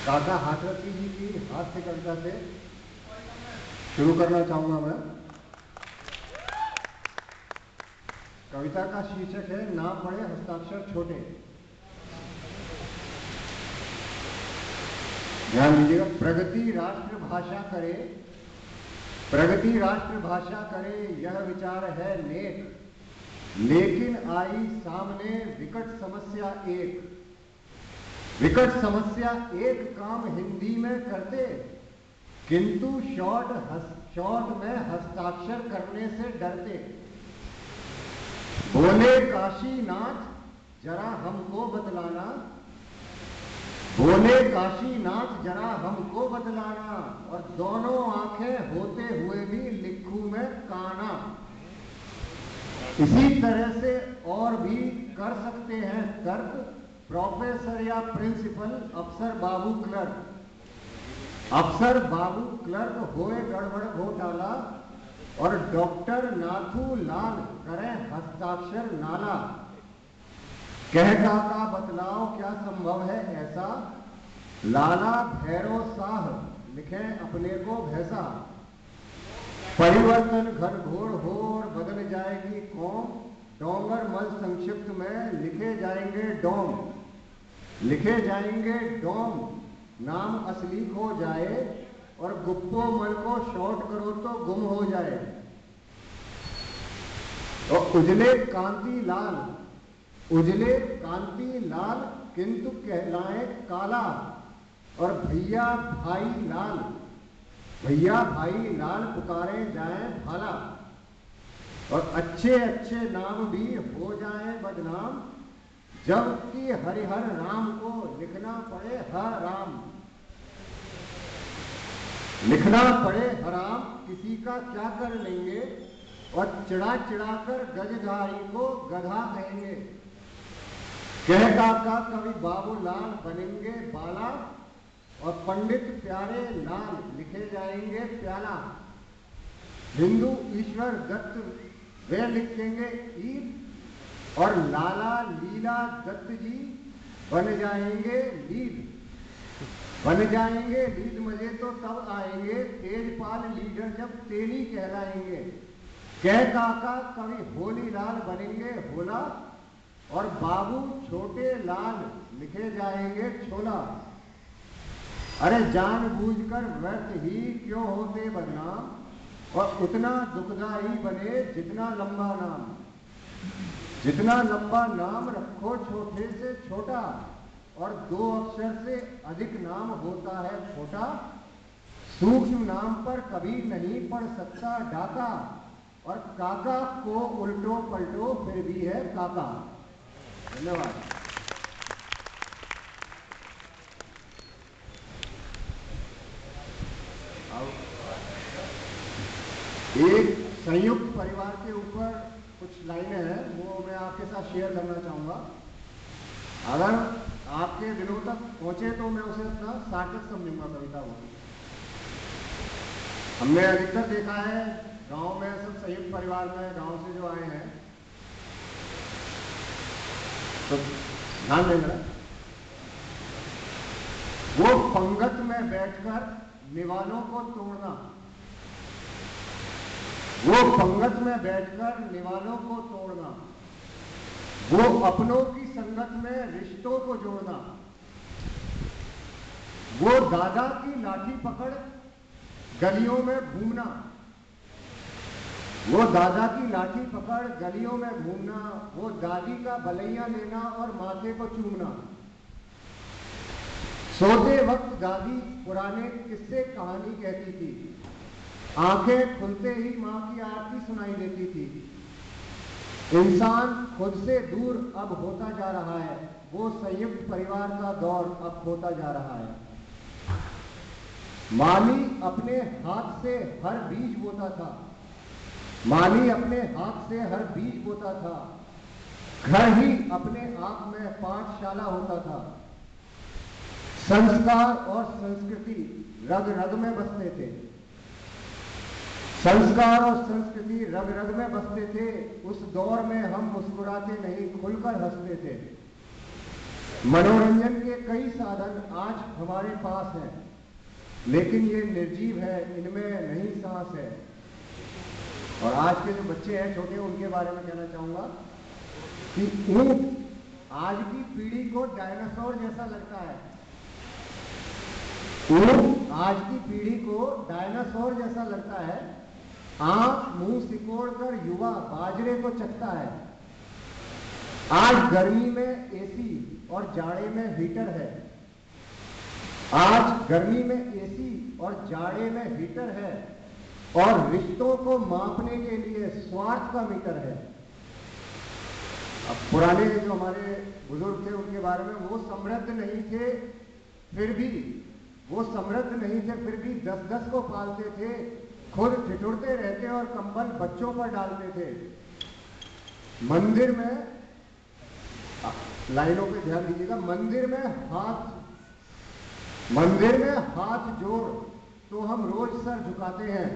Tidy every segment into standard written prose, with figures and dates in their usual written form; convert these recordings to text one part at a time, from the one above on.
काका हाथरसी जी की हास्य कविता से शुरू करना चाहूंगा मैं। कविता का शीर्षक है ना पढ़े हस्ताक्षर छोटे। ध्यान दीजिएगा। प्रगति राष्ट्र भाषा करे, प्रगति राष्ट्र भाषा करे, यह विचार है नेक, लेकिन आई सामने विकट समस्या एक। विकट समस्या एक काम हिंदी में करते, किंतु शॉर्ट में हस्ताक्षर करने से डरते। बोले काशीनाथ जरा हमको बतलाना, बोले काशीनाथ जरा हमको बतलाना, और दोनों आंखें होते हुए भी लिखूं मैं काना। इसी तरह से और भी कर सकते हैं तर्क, प्रोफेसर या प्रिंसिपल, अफसर बाबू क्लर्क। अफसर बाबू क्लर्क होए गड़बड़ घोटाला, और डॉक्टर नाथू लाल करें हस्ताक्षर नाला। कह काका बतलाओ क्या संभव है ऐसा, लाला भैरव साह लिखें अपने को भैसा। परिवर्तन घर घोर हो और बदल जाएगी कौम, डोंगर मल संक्षिप्त में लिखे जाएंगे डोम। लिखे जाएंगे डोम, नाम असली खो जाए, और गुप्पो मल को शॉर्ट करो तो गुम हो जाए। और उजले कांति लाल, उजले कांति लाल किंतु कहलाए काला, और भैया भाई लाल, भैया भाई लाल पुकारे जाए भाला। और अच्छे अच्छे नाम भी हो जाए बदनाम, जबकि हरिहर राम को लिखना पड़े हर राम। लिखना पड़े हराम, किसी का क्या कर लेंगे, और चिढ़ा चिढ़ा कर गजधारी को गधा कहेंगे। कह काका कवि बाबूलाल बनेंगे बाला, और पंडित प्यारे लाल लिखे जाएंगे प्याला। हिंदू ईश्वर दत्त वे लिखेंगे ईद, और लाला लीला दत्त जी बन जाएंगे लीड। बन जाएंगे लीड, मजे तो तब आएंगे तेजपाल लीडर जब तेली कहलाएंगे। कह काका कवि होली लाल बनेंगे होला, और बाबू छोटे लाल लिखे जाएंगे छोला। अरे जानबूझकर व्यर्थ ही क्यों होते बदनाम, और उतना दुखदाई बने जितना लंबा नाम। जितना लंबा नाम रखो छोटे से छोटा, और 2 अक्षर से अधिक नाम होता है छोटा। सूक्ष्म नाम पर कभी नहीं पड़ सकता डाका, और काका को उल्टो पलटो फिर भी है काका। धन्यवाद। एक संयुक्त परिवार के ऊपर कुछ लाइनें हैं, वो मैं आपके साथ शेयर करना चाहूंगा। अगर आपके दिलों तक पहुंचे तो मैं उसे अपना सार्थक समझूंगा कविता को। हमने अधिकतर देखा है गांव में, सब संयुक्त परिवार में गांव से जो आए हैं, तो ध्यान देना, वो पंगत में बैठकर निवालों को तोड़ना, वो पंगत में बैठकर निवालों को तोड़ना, वो अपनों की संगत में रिश्तों को जोड़ना, वो दादा की लाठी पकड़ गलियों में घूमना, वो दादा की लाठी पकड़ गलियों में घूमना, वो दादी का भलैया लेना और माथे को चूमना। सोते वक्त दादी पुराने किस्से कहानी कहती थी, आंखें खुलते ही मां की आरती सुनाई देती थी। इंसान खुद से दूर अब होता जा रहा है, वो संयुक्त परिवार का दौर अब होता जा रहा है। माली अपने हाथ से हर बीज बोता था, माली अपने हाथ से हर बीज बोता था। घर ही अपने आप में पाठशाला होता था। संस्कार और संस्कृति रग रग में बसते थे, संस्कार और संस्कृति रग रग में बसते थे। उस दौर में हम मुस्कुराते नहीं खुलकर हंसते थे। मनोरंजन के कई साधन आज हमारे पास हैं, लेकिन ये निर्जीव है, इनमें नहीं सांस है। और आज के जो बच्चे हैं छोटे, उनके बारे में कहना चाहूंगा कि ऊंट आज की पीढ़ी को डायनासोर जैसा लगता है। ऊंट आज की पीढ़ी को डायनासोर जैसा लगता है। आंख मुंह सिकोड़कर युवा बाजरे को चखता है। आज गर्मी में एसी और जाड़े में हीटर है। आज गर्मी में एसी और जाड़े में हीटर है, और रिश्तों को मापने के लिए स्वार्थ का मीटर है। अब पुराने जो हमारे बुजुर्ग थे उनके बारे में, वो समृद्ध नहीं थे फिर भी, वो समृद्ध नहीं थे फिर भी 10-10 को पालते थे, खुद ठिठुरते रहते और कंबल बच्चों पर डालते थे। मंदिर में, लाइनों पे ध्यान दीजिएगा, मंदिर में हाथ जोड़ तो हम रोज सर झुकाते हैं।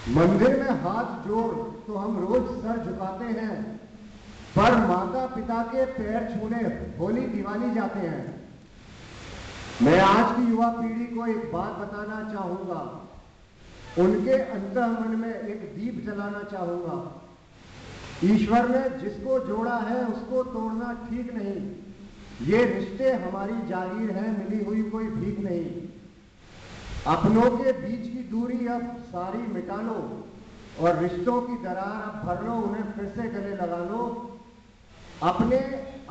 मंदिर में हाथ जोड़ तो हम रोज सर झुकाते हैं, पर माता पिता के पैर छूने होली दिवाली जाते हैं। मैं आज की युवा पीढ़ी को एक बात बताना चाहूंगा, उनके अंतःमन में एक दीप जलाना चाहूंगा। ईश्वर ने जिसको जोड़ा है उसको तोड़ना ठीक नहीं। ये रिश्ते हमारी जागीर है, मिली हुई कोई भीख नहीं। अपनों के बीच की दूरी अब सारी मिटा लो, और रिश्तों की दरार अब भर लो, उन्हें फिर से गले लगा लो। अपने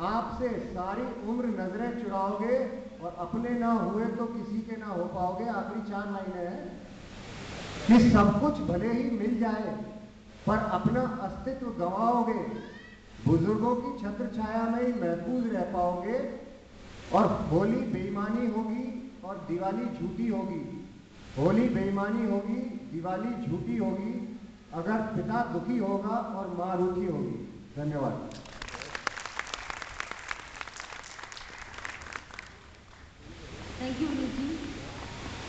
आप से सारी उम्र नजरें चुराओगे, और अपने ना हुए तो किसी के ना हो पाओगे। आखिरी 4 लाइनें हैं कि सब कुछ भले ही मिल जाए, पर अपना अस्तित्व गंवाओगे। बुजुर्गों की छत्र छाया में ही महफूज रह पाओगे, और होली बेईमानी होगी और दिवाली झूठी होगी। होली बेईमानी होगी, दिवाली झूठी होगी, अगर पिता दुखी होगा और माँ रूठी होगी। धन्यवाद।